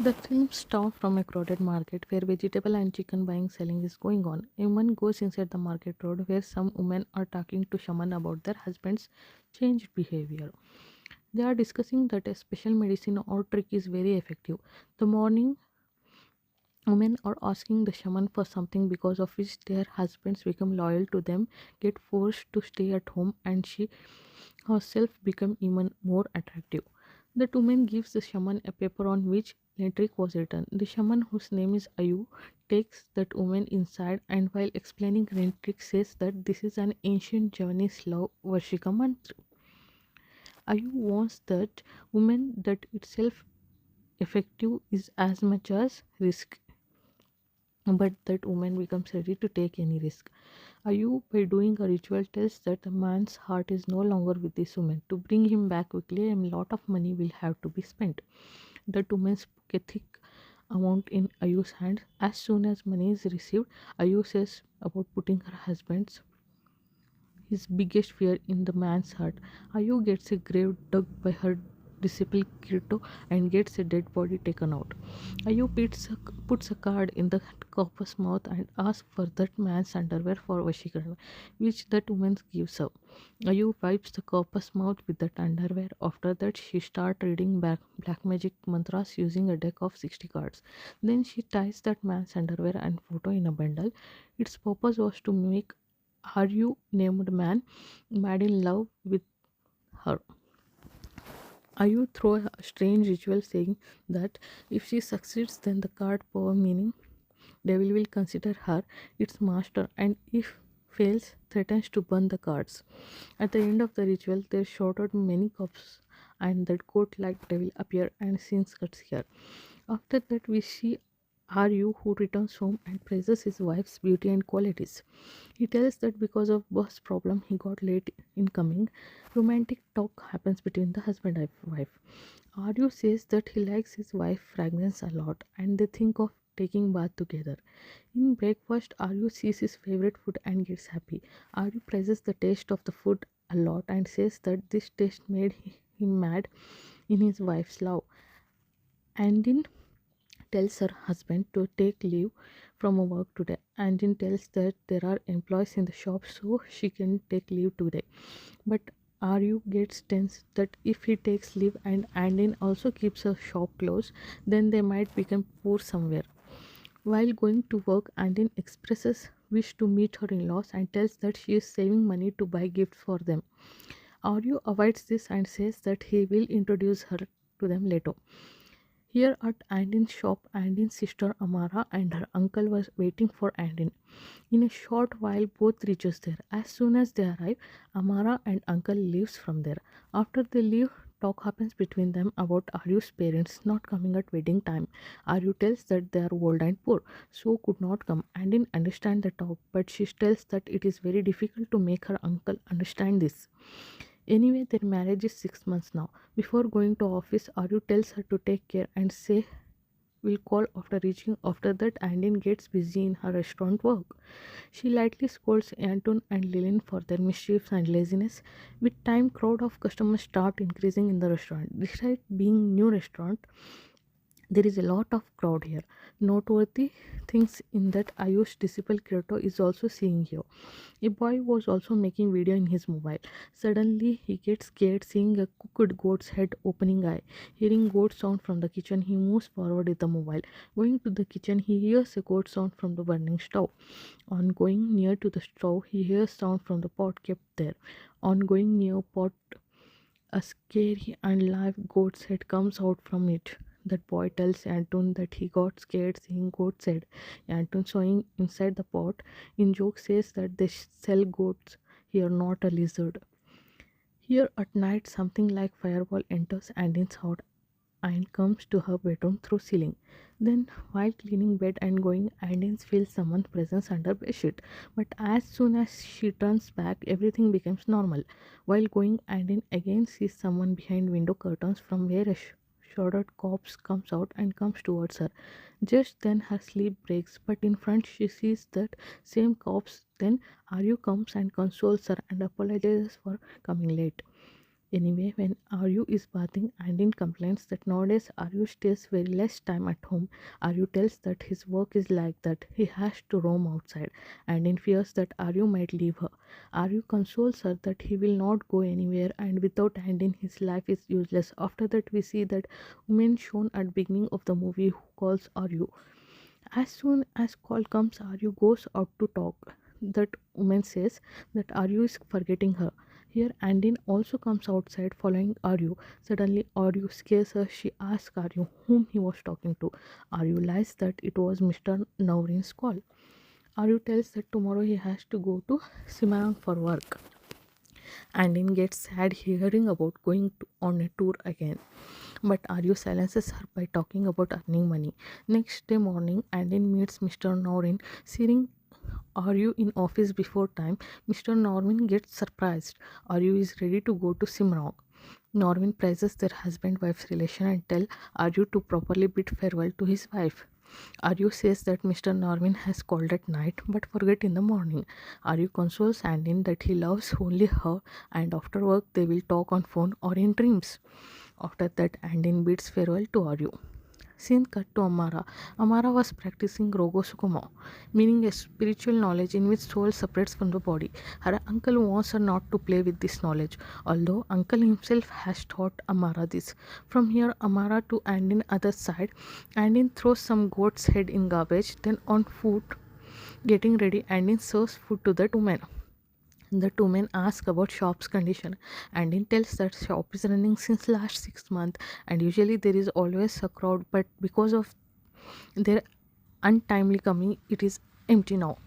The film starts from a crowded market where vegetable and chicken buying selling is going on. A woman goes inside the market road where some women are talking to shaman about their husband's changed behavior. They are discussing that a special medicine or trick is very effective. The morning women are asking the shaman for something because of which their husbands become loyal to them, get forced to stay at home, and she herself become even more attractive. The woman gives the shaman a paper on which Lintrick was written. The shaman, whose name is Ayu, takes that woman inside and while explaining Lintrick says that this is an ancient Javanese love Vashika mantra. Ayu wants that woman that itself effective is as much as risk, but that woman becomes ready to take any risk. Ayu, by doing a ritual, tells that the man's heart is no longer with this woman. To bring him back quickly, a lot of money will have to be spent. The woman put a thick amount in Ayu's hands. As soon as money is received, Ayu says about putting her husband's his biggest fear in the man's heart. Ayu gets a grave dug by her disciple Kirito and gets a dead body taken out. Ayu puts a card in the copper's mouth and asks for that man's underwear for Vashikaran, which that woman gives up. Ayu wipes the copper's mouth with that underwear. After that, she starts reading black magic mantras using a deck of 60 cards. Then she ties that man's underwear and photo in a bundle. Its purpose was to make Aryo, named man, mad in love with her. Ayu throw a strange ritual saying that if she succeeds, then the card power meaning devil will consider her its master, and if fails, threatens to burn the cards. At the end of the ritual, they shouted many cups, and that goat like devil appear and scenes cuts here. After that, we see Aryu who returns home and praises his wife's beauty and qualities. He tells that because of boss problem he got late in coming. Romantic talk happens between the husband and wife. Aryu says that he likes his wife fragrance a lot and they think of taking bath together. In breakfast, Aryu sees his favorite food and gets happy. Aryu praises the taste of the food a lot and says that this taste made him mad in his wife's love. Andin tells her husband to take leave from her work today. Andin tells that there are employees in the shop so she can take leave today. But Aryu gets tense that if he takes leave and Andin also keeps her shop closed, then they might become poor somewhere. While going to work, Andin expresses wish to meet her in-laws and tells that she is saving money to buy gifts for them. Aryu avoids this and says that he will introduce her to them later. Here at Andin's shop, Andin's sister Amara and her uncle was waiting for Andin. In a short while, both reaches there. As soon as they arrive, Amara and uncle leaves from there. After they leave, talk happens between them about Aryu's parents not coming at wedding time. Aryu tells that they are old and poor, so could not come. Andin understands the talk, but she tells that it is very difficult to make her uncle understand this. Anyway, their marriage is 6 months now. Before going to office, Aryu tells her to take care and say will call after reaching. After that, Andin gets busy in her restaurant work. She lightly scolds Anton and Lilin for their mischiefs and laziness. With time, crowd of customers start increasing in the restaurant. Despite being new restaurant, there is a lot of crowd here. Noteworthy things in that Ayush disciple Kyoto is also seeing here. A boy was also making video in his mobile. Suddenly he gets scared seeing a cooked goat's head opening eye. Hearing goat sound from the kitchen, he moves forward with the mobile. Going to the kitchen, he hears a goat sound from the burning stove. On going near to the stove, he hears sound from the pot kept there. On going near pot, a scary and live goat's head comes out from it. That boy tells Anton that he got scared seeing goat's head. Anton, showing inside the pot, in joke says that they sell goats here, not a lizard. Here at night, something like fireball enters Andin's house and comes to her bedroom through ceiling. Then, while cleaning bed and going, Andin feels someone's presence under bedsheet. But as soon as she turns back, everything becomes normal. While going, Andin again sees someone behind window curtains from where a shrouded corpse comes out and comes towards her. Just then her sleep breaks, but in front she sees that same corpse. Then Aryu comes and consoles her and apologizes for coming late. Anyway, when Aryu is bathing, Andin complains that nowadays Aryu stays very less time at home. Aryu tells that his work is like that, he has to roam outside. Andin fears that Aryu might leave her. Aryu consoles her that he will not go anywhere and without Andin his life is useless. After that we see that woman shown at beginning of the movie who calls Aryu. As soon as call comes, Aryu goes out to talk. That woman says that Aryu is forgetting her. Here, Andin also comes outside following Aryu. Suddenly, Aryu scares her. She asks Aryu whom he was talking to. Aryu lies that it was Mr. Naurin's call. Aryu tells that tomorrow he has to go to Simarang for work. Andin gets sad hearing about going on a tour again. But Aryu silences her by talking about earning money. Next day morning, Andin meets Mr. Norin. Seeing Aryu in office before time, Mr. Norman gets surprised. Aryu is ready to go to Simrong. Norman praises their husband-wife's relation and tell Aryu to properly bid farewell to his wife. Aryu says that Mr. Norman has called at night but forget in the morning. Aryu consoles Andin that he loves only her and after work they will talk on phone or in dreams. After that, Andin bids farewell to Aryu. Scene cut to Amara. Amara was practicing Rogo Sukkamo, meaning a spiritual knowledge in which soul separates from the body. Her uncle wants her not to play with this knowledge, although uncle himself has taught Amara this. From here, Amara to Andin other side. Andin throws some goat's head in garbage, then on foot, getting ready, Andin serves food to that woman. The two men ask about shop's condition. Andin tells that shop is running since last 6 months and usually there is always a crowd, but because of their untimely coming, it is empty now.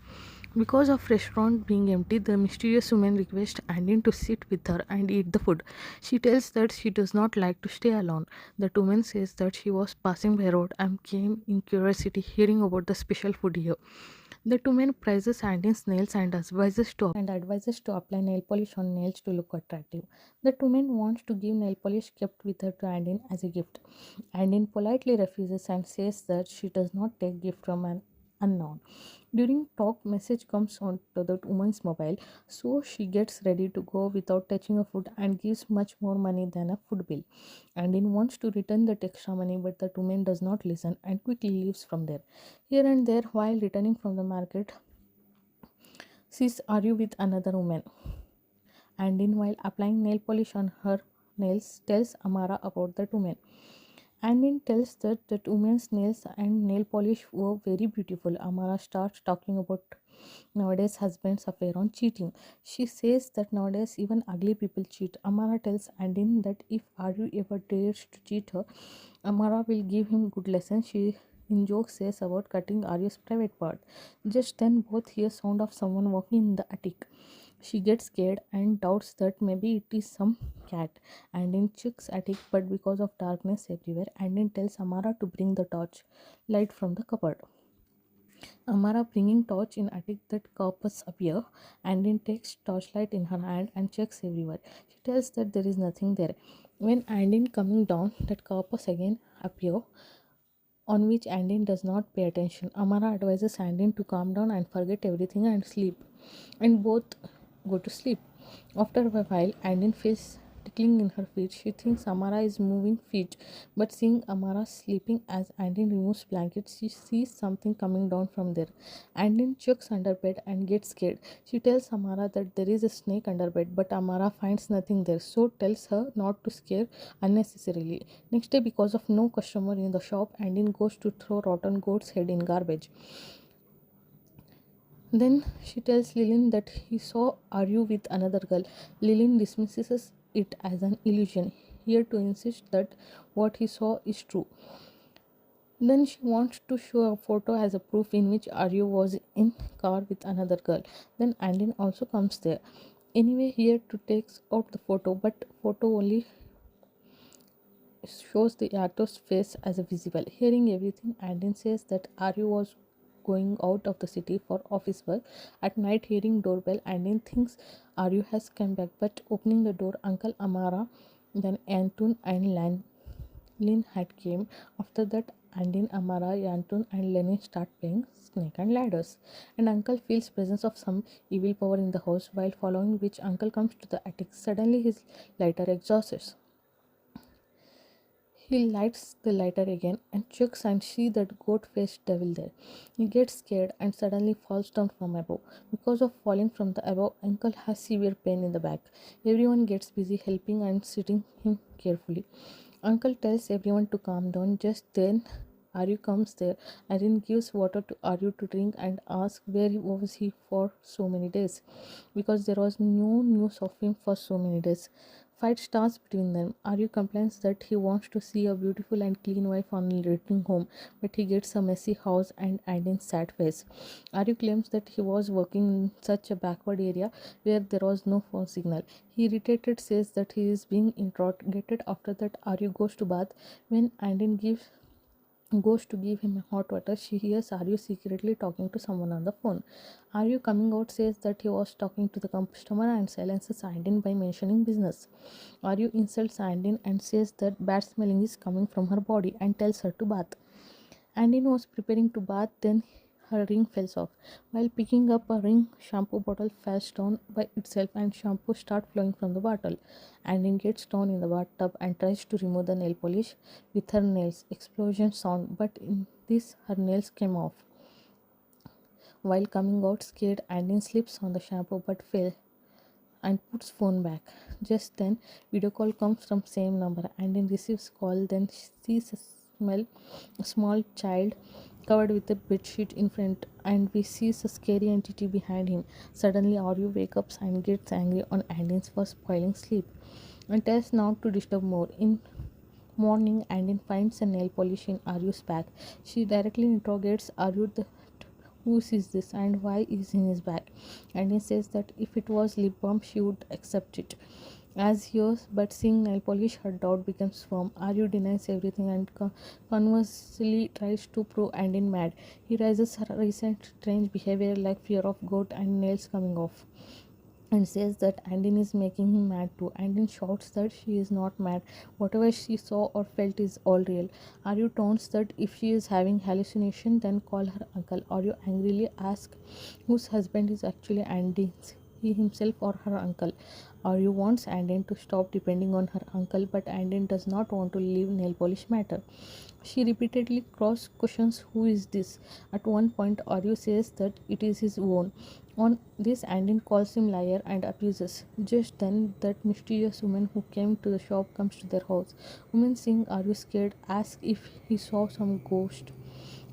Because of restaurant being empty, the mysterious woman requests Andin to sit with her and eat the food. She tells that she does not like to stay alone. The woman says that she was passing by road and came in curiosity hearing about the special food here. The woman praises Andin's nails and advises to apply nail polish on nails to look attractive. The woman wants to give nail polish kept with her to Andin as a gift. Andin politely refuses and says that she does not take gift from an unknown. During talk, message comes on to the woman's mobile, so she gets ready to go without touching a food and gives much more money than a food bill. Andin wants to return that extra money, but the woman does not listen and quickly leaves from there. Here and there, while returning from the market, sees Aryu with another woman. Andin, while applying nail polish on her nails, tells Amara about that woman. Andin tells that woman's nails and nail polish were very beautiful. Amara starts talking about nowadays husband's affair on cheating. She says that nowadays even ugly people cheat. Amara tells Andin that if Aryu ever dares to cheat her, Amara will give him good lesson. She in joke says about cutting Aryu's private part. Just then both hear sound of someone walking in the attic. She gets scared and doubts that maybe it is some cat. Andin checks attic, but because of darkness everywhere, Andin tells Amara to bring the torch light from the cupboard. Amara bringing torch in attic, that corpus appear. Andin takes torchlight in her hand and checks everywhere. She tells that there is nothing there. When Andin coming down, that corpus again appear, on which Andin does not pay attention. Amara advises Andin to calm down and forget everything and sleep. And both go to sleep. After a while, Andin feels tickling in her feet. She thinks Amara is moving feet, but seeing Amara sleeping as Andin removes blankets, she sees something coming down from there. Andin checks under bed and gets scared. She tells Amara that there is a snake under bed, but Amara finds nothing there, so tells her not to scare unnecessarily. Next day, because of no customer in the shop, Andin goes to throw rotten goat's head in garbage. Then she tells Lilin that he saw Aryu with another girl. Lilin dismisses it as an illusion, here to insist that what he saw is true. Then she wants to show a photo as a proof in which Aryu was in car with another girl. Then Andin also comes there. Anyway, here to takes out the photo, but photo only shows the actor's face as a visible. Hearing everything, Andin says that Aryu was going out of the city for office work. At night, hearing doorbell, Andin thinks Aryu has come back, but opening the door, Uncle Amara, then Antun and Lin had came. After that, Andin, Amara, Yantun, and Lenin start playing snake and ladders. And Uncle feels presence of some evil power in the house, while following which Uncle comes to the attic. Suddenly his lighter exhausts. He lights the lighter again and checks and sees that goat-faced devil there. He gets scared and suddenly falls down from above. Because of falling from the above, Uncle has severe pain in the back. Everyone gets busy helping and sitting him carefully. Uncle tells everyone to calm down. Just then, Aryu comes there. Andin gives water to Aryu to drink and asks where was he for so many days, because there was no news of him for so many days. Fight starts between them. Aryu complains that he wants to see a beautiful and clean wife on returning home, but he gets a messy house and Andin's sad face. Aryu claims that he was working in such a backward area where there was no phone signal. He irritated says that he is being interrogated. After that, Aryu goes to bath. When Andin goes to give him hot water, she hears Aryu secretly talking to someone on the phone. Aryu coming out says that he was talking to the customer and silences Andin by mentioning business. Aryu insults Andin and says that bad smelling is coming from her body and tells her to bath. Andin was preparing to bath, then her ring fell off. While picking up a ring, shampoo bottle falls down by itself and shampoo starts flowing from the bottle. Andin gets down in the bathtub and tries to remove the nail polish with her nails. Explosion sound, but in this her nails came off. While coming out scared, Andin slips on the shampoo but fell and puts phone back. Just then, video call comes from same number. Andin receives call, then sees a small child covered with a bedsheet in front, and we see a scary entity behind him. Suddenly, Aryu wakes up and gets angry on Andin for spoiling sleep and tells not to disturb more. In morning, Andin finds a nail polish in Aryu's bag. She directly interrogates Aryu that who is this and why is in his bag. Andin says that if it was lip balm, she would accept it as yours, but seeing nail polish, her doubt becomes firm. Aryu denies everything and conversely tries to prove Andin mad. He raises her recent strange behavior like fear of goat and nails coming off, and says that Andin is making him mad too. Andin shouts that she is not mad. Whatever she saw or felt is all real. Aryu taunts that if she is having hallucination, then call her uncle. Aryu angrily asks whose husband is actually Andin's, he himself or her uncle. Aryu wants Andin to stop depending on her uncle, but Andin does not want to leave nail polish matter. She repeatedly cross questions who is this. At one point, Aryu says that it is his own. On this, Andin calls him liar and abuses. Just then, that mysterious woman who came to the shop comes to their house. Woman seeing Aryu scared asks if he saw some ghost.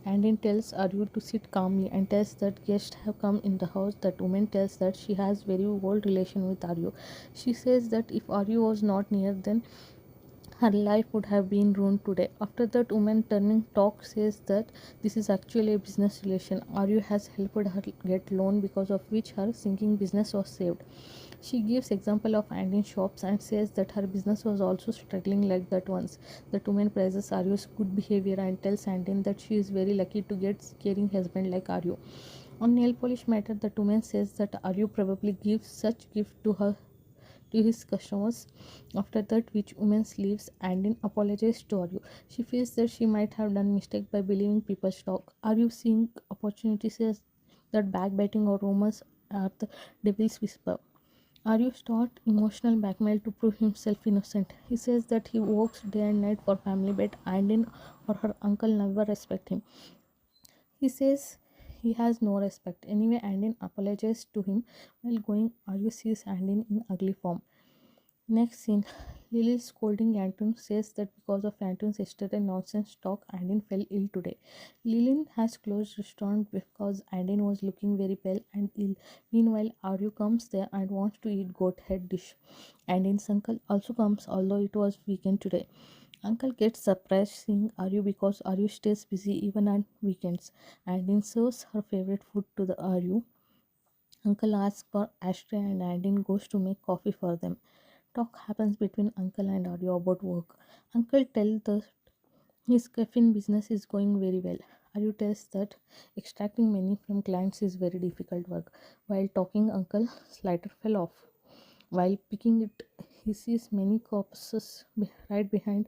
Andin tells Aryu to sit calmly and tells that guests have come in the house. That woman tells that she has very old relation with Aryu. She says that if Aryu was not near, then her life would have been ruined today. After that, woman turning talk says that this is actually a business relation. Aryu has helped her get loan, because of which her sinking business was saved. She gives example of Andin shops and says that her business was also struggling like that once. The woman praises Aryu's good behavior and tells Andin that she is very lucky to get caring husband like Aryu. On nail polish matter, the woman says that Aryu probably gives such gift to his customers. After that, which woman leaves, Andin apologizes to Aryu. She feels that she might have done mistake by believing people's talk. Aryu seeing opportunity says that backbiting or rumors are the devil's whisper. Aryu start emotional blackmail to prove himself innocent. He says that he works day and night for family, but Andin or her uncle never respect him. He says he has no respect. Anyway, Andin apologizes to him. While going, Aryu sees Andin in ugly form. Next scene, Lily scolding Anton says that because of Anton's yesterday nonsense talk, Andin fell ill today. Lilin has closed restaurant because Andin was looking very pale and ill. Meanwhile, Aryu comes there and wants to eat goat head dish. Andin's uncle also comes, although it was weekend today. Uncle gets surprised seeing Aryu because Aryu stays busy even on weekends. Andin serves her favorite food to the Aryu. Uncle asks for ashtray and Andin goes to make coffee for them. Talk happens between Uncle and Aryo about work. Uncle tells that his caffeine business is going very well. Aryo tells that extracting money from clients is very difficult work. While talking, Uncle's lighter fell off. While picking it, he sees many corpses right behind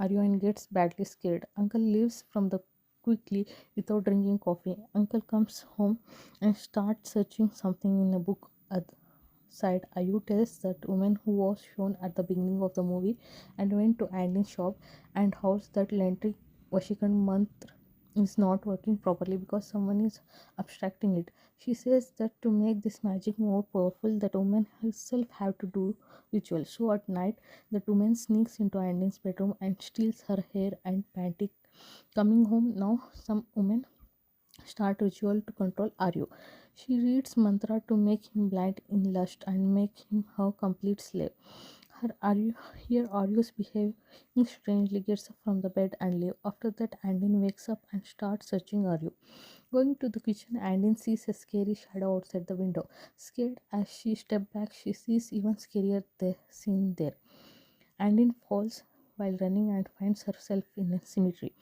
Aryo and gets badly scared. Uncle leaves from the quickly without drinking coffee. Uncle comes home and starts searching something in a book side. Ayu tells that woman who was shown at the beginning of the movie and went to Andin's shop and house that Lintrick Vashikaran month is not working properly because someone is abstracting it. She says that to make this magic more powerful, that woman herself have to do ritual. So at night, the woman sneaks into Andin's bedroom and steals her hair and panty. Coming home now, some women start ritual to control Aryo. She reads mantra to make him blind in lust and make him her complete slave. Her Aryo, here Aryo's behaving strangely, gets up from the bed and leave. After that, Andin wakes up and starts searching Aryo. Going to the kitchen, Andin sees a scary shadow outside the window. Scared as she steps back, she sees even scarier the scene there. Andin falls while running and finds herself in a cemetery.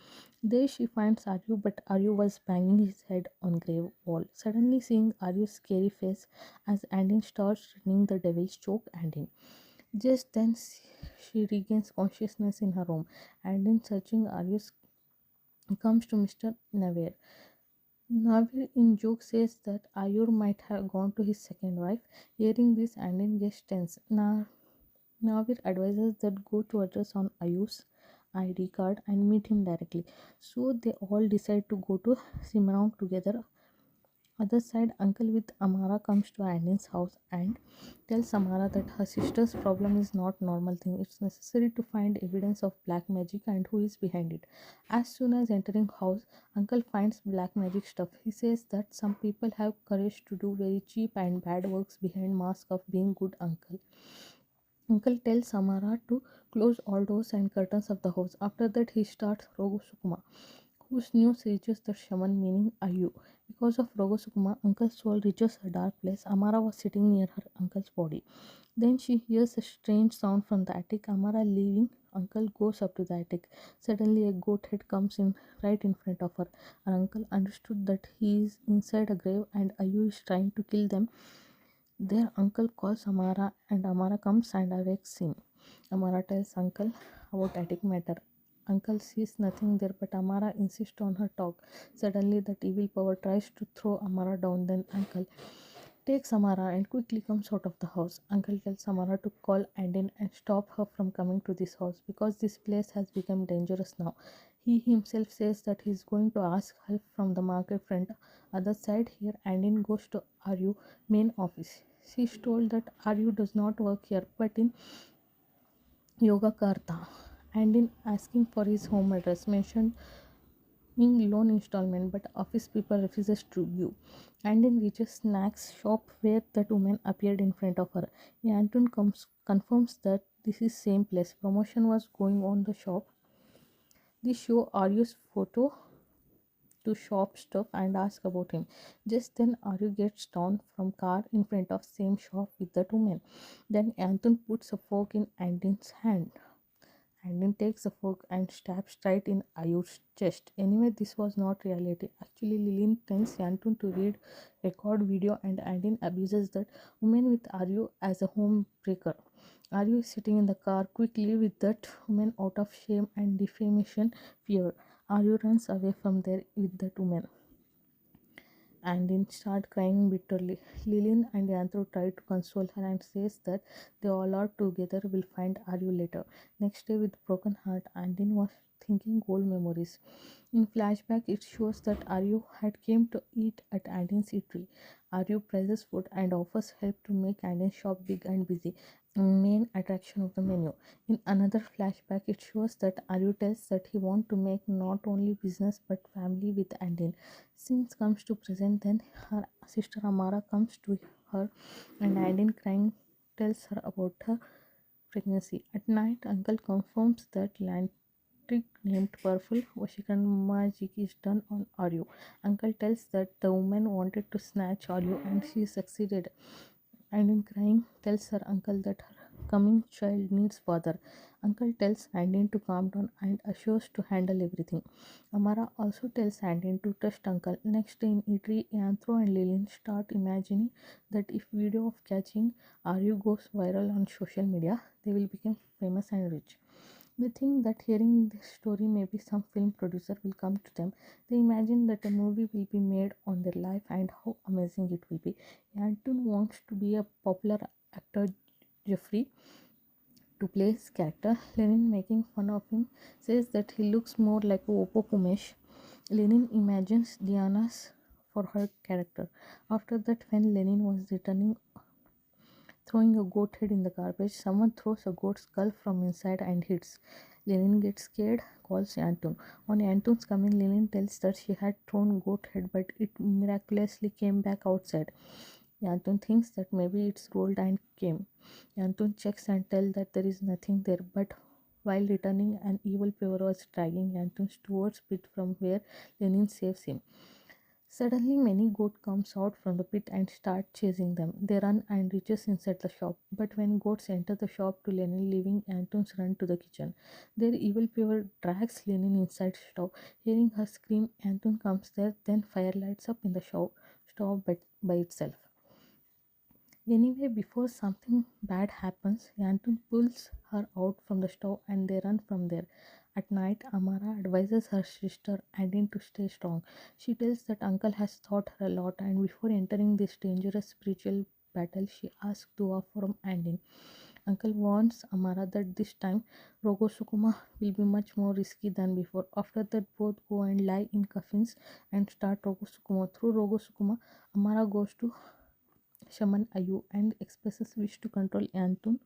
There she finds Aryu, but Aryu was banging his head on grave wall. Suddenly seeing Aryu's scary face as Andin starts running, the devils choke Andin. Just then she regains consciousness in her room. Andin searching Aryu's comes to Mr. Naver. Naver in joke says that Ayur might have gone to his second wife. Hearing this, Andin gets tense. Navir advises that go to address on Ayu's ID card and meet him directly. So they all decide to go to Simrao together. Other side, Uncle with Amara comes to Annie's house and tells Amara that her sister's problem is not normal thing. It's necessary to find evidence of black magic and who is behind it. As soon as entering house, Uncle finds black magic stuff. He says that some people have courage to do very cheap and bad works behind mask of being good uncle. Uncle tells Samara to close all doors and curtains of the house. After that, he starts Rogo Sukkamo, whose news reaches the shaman, meaning Ayu. Because of Rogo Sukkamo, Uncle's soul reaches a dark place. Amara was sitting near her uncle's body. Then she hears a strange sound from the attic. Amara, leaving Uncle, goes up to the attic. Suddenly, a goat head comes in right in front of her. Her uncle understood that he is inside a grave and Ayu is trying to kill them. Their uncle calls Amara and Amara comes and awakes him. Amara tells uncle about attic matter. Uncle sees nothing there but Amara insists on her talk. Suddenly that evil power tries to throw Amara down, then uncle takes Amara and quickly comes out of the house. Uncle tells Amara to call Andin and stop her from coming to this house because this place has become dangerous now. He himself says that he is going to ask help from the market front. Other side here, Andin goes to Aryu main office. She is told that Aryu does not work here but in Yogakarta. Andin asking for his home address mentioned loan installment, but office people refuses to give. And then reaches snacks shop where that woman appeared in front of her. Anton confirms that this is same place. Promotion was going on the shop. They show Aryu's photo to shop stuff and ask about him. Just then Aryu gets down from car in front of same shop with that woman. Then Anton puts a fork in Andin's hand. Andin takes a fork and stabs right in Ayur's chest. Anyway, this was not reality. Actually, Lilin tells Yantun to record video and Andin abuses that woman with Aryu as a home breaker. Aryu is sitting in the car quickly with that woman out of shame and defamation fear. Aryu runs away from there with that woman. Andin start crying bitterly. Lilin and Yantro try to console her and says that they all are together will find Aryu later. Next day with broken heart, Andin was thinking old memories. In flashback, it shows that Aryu had came to eat at Andin's eatery. Aryu praises food and offers help to make Andin's shop big and busy, main attraction of the menu. In another flashback, it shows that Aryu tells that he wants to make not only business but family with Andin. Since comes to present, then her sister Amara comes to her and Andin crying tells her about her pregnancy. At night, uncle confirms that Lintrick named Purple Vashikaran magic is done on Aryo. Uncle tells that the woman wanted to snatch Aryo and she succeeded. And in crying tells her uncle that her coming child needs father. Uncle tells Andin to calm down and assures to handle everything. Amara also tells Andin to trust uncle. Next day in Italy, Anthro and Lillian start imagining that if video of catching Aryo goes viral on social media, they will become famous and rich. They think that hearing this story, maybe some film producer will come to them. They imagine that a movie will be made on their life and how amazing it will be. Anton wants to be a popular actor, Jeffrey, to play his character. Lenin, making fun of him, says that he looks more like a Oppo Kumesh. Lenin imagines Diana's for her character. After that, when Lenin was returning throwing a goat head in the garbage, someone throws a goat skull from inside and hits. Lenin gets scared, calls Anton. On Anton's coming, Lenin tells that she had thrown goat head, but it miraculously came back outside. Anton thinks that maybe it's rolled and came. Anton checks and tells that there is nothing there, but while returning, an evil power was dragging Anton towards pit from where Lenin saves him. Suddenly, many goats comes out from the pit and start chasing them. They run and reaches inside the shop. But when goats enter the shop to Lenin, leaving Anton's run to the kitchen. Their evil power drags Lenin inside stove. Hearing her scream, Anton comes there. Then fire lights up in the stove by itself. Anyway, before something bad happens, Anton pulls her out from the stove and they run from there. At night, Amara advises her sister Andin to stay strong. She tells that uncle has taught her a lot and before entering this dangerous spiritual battle, she asks dua from Andin. Uncle warns Amara that this time Rogo Sukkamo will be much more risky than before. After that, both go and lie in coffins and start Rogo Sukkamo. Through Rogo Sukkamo, Amara goes to Shaman Ayu and expresses wish to control Anton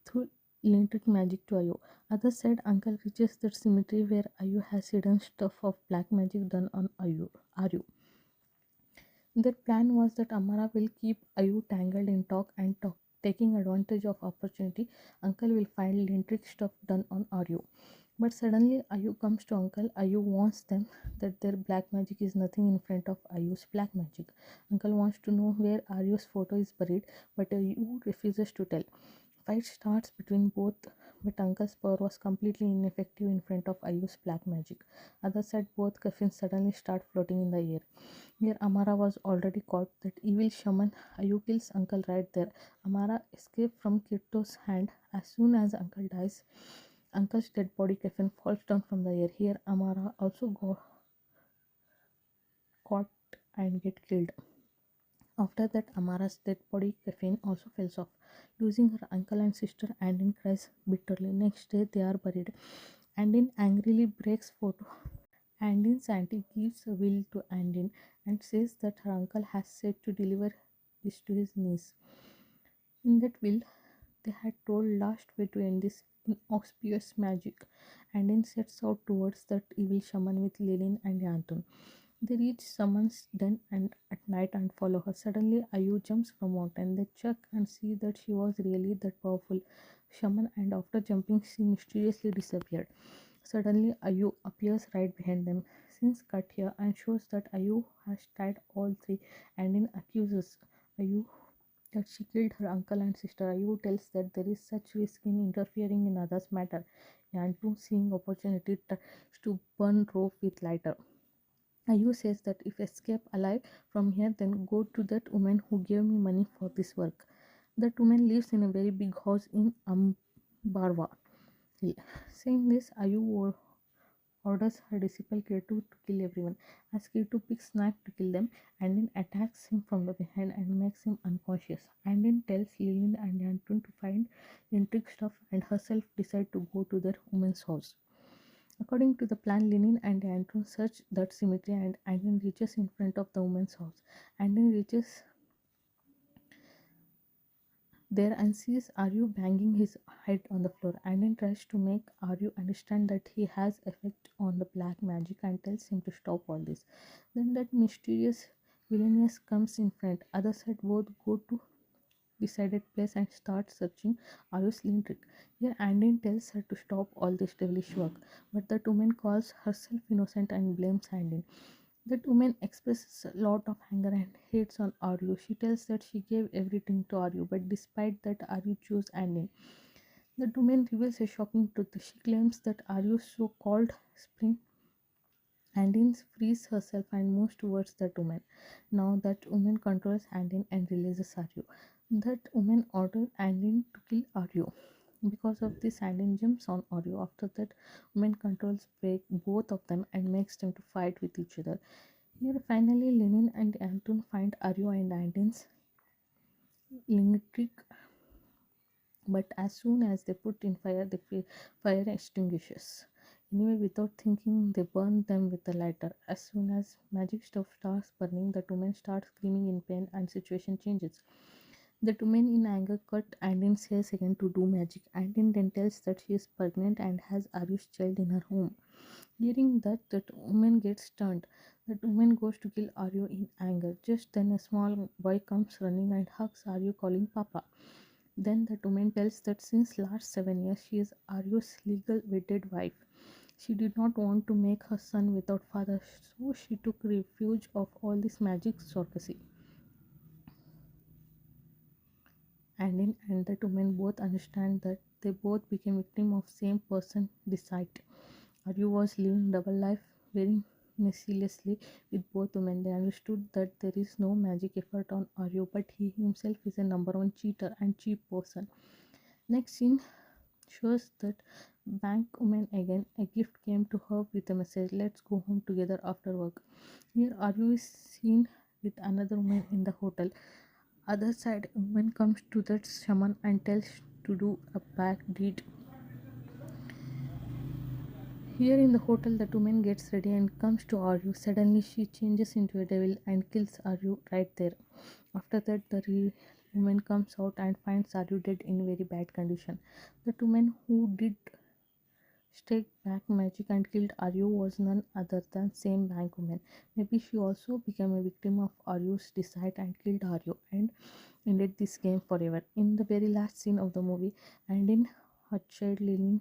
through Lintrick magic to Ayu. Other side, Uncle reaches the cemetery where Ayu has hidden stuff of black magic done on Aryo. Their plan was that Amara will keep Ayu tangled in talk, taking advantage of opportunity. Uncle will find Lintrick stuff done on Aryo. But suddenly Ayu comes to Uncle. Ayu warns them that their black magic is nothing in front of Ayu's black magic. Uncle wants to know where Aryu's photo is buried, but Ayu refuses to tell. Fight starts between both, but Uncle's power was completely ineffective in front of Ayu's black magic. Other side, both coffins suddenly start floating in the air. Here, Amara was already caught. That evil shaman Ayu kills Uncle right there. Amara escaped from Kirto's hand. As soon as Uncle dies, Uncle's dead body coffin falls down from the air. Here, Amara also got caught and get killed. After that, Amara's dead body coffin also falls off, losing her uncle and sister. Andin cries bitterly. Next day, they are buried. Andin angrily breaks photo. Andin's auntie gives a will to Andin and says that her uncle has said to deliver this to his niece. In that will, they had told last way to end this inauspicious magic. Andin sets out towards that evil shaman with Lilin and Anton. They reach someone's den and at night and follow her. Suddenly, Ayu jumps from mountain. They check and see that she was really that powerful shaman, and after jumping, she mysteriously disappeared. Suddenly, Ayu appears right behind them. Since cut here and shows that Ayu has tied all three, and then accuses Ayu that she killed her uncle and sister. Ayu tells that there is such risk in interfering in others' matter. Yantu, seeing opportunity, tries to burn rope with lighter. Ayu says that if escape alive from here, then go to that woman who gave me money for this work. That woman lives in a very big house in Ambarwa hill. Saying this, Ayu orders her disciple Ketu to kill everyone. As Ketu picks knife to kill them, Andin attacks him from the behind and makes him unconscious. Andin tells Lilin and Anton to find Lintrick stuff and herself decide to go to their woman's house. According to the plan, Lenin and Anton search that cemetery and Andin reaches in front of the woman's house. Andin reaches there and sees Aryo banging his head on the floor. Andin tries to make Aryo understand that he has effect on the black magic and tells him to stop all this. Then that mysterious villainess comes in front. Other side both go to decided place and start searching Aryo's Lintrick. Here Andin tells her to stop all this devilish work, but that woman calls herself innocent and blames Andin. That woman expresses a lot of anger and hates on Aryo. She tells that she gave everything to Aryo, but despite that, Aryo chose Andin. The woman reveals a shocking truth. She claims that Aryo's so-called spring Andin frees herself and moves towards that woman. Now that woman controls Andin and releases Aryo. That woman orders Andin to kill Aryo. Because of this, Andin jumps on Aryo. After that, woman controls break both of them and makes them to fight with each other. Here, finally, Lenin and Anton find Aryo and Andin's Lintrick, but as soon as they put in fire, the fire extinguishes. Anyway, without thinking, they burn them with a lighter. As soon as magic stuff starts burning, the woman starts screaming in pain and situation changes. The woman in anger cut Andin's hair again to do magic. Andin then tells that she is pregnant and has Aryu's child in her home. Hearing that, that woman gets stunned. That woman goes to kill Aryo in anger. Just then, a small boy comes running and hugs Aryo, calling Papa. Then that woman tells that since last 7 years she is Aryo's legal wedded wife. She did not want to make her son without father, so she took refuge of all this magic surrogacy. Andin and that woman both understand that they both became victim of same person deceit. Aryu was living double life very mercilessly with both women. They understood that there is no magic effort on Aryu, but he himself is a number one cheater and cheap person. Next scene shows that bank woman again. A gift came to her with a message, "Let's go home together after work." Here Aryu is seen with another woman in the hotel. Other side, woman comes to that shaman and tells to do a bad deed. Here in the hotel, the woman gets ready and comes to Aryu. Suddenly, she changes into a devil and kills Aryu right there. After that, the real woman comes out and finds Aryu dead in very bad condition. The woman who did stake back magic and killed Aryu was none other than same bank woman. Maybe she also became a victim of Aryu's deceit and killed Aryu and ended this game forever. In the very last scene of the movie, and in her child Lilin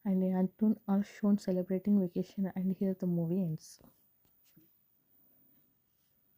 and Anton are shown celebrating vacation, and here the movie ends.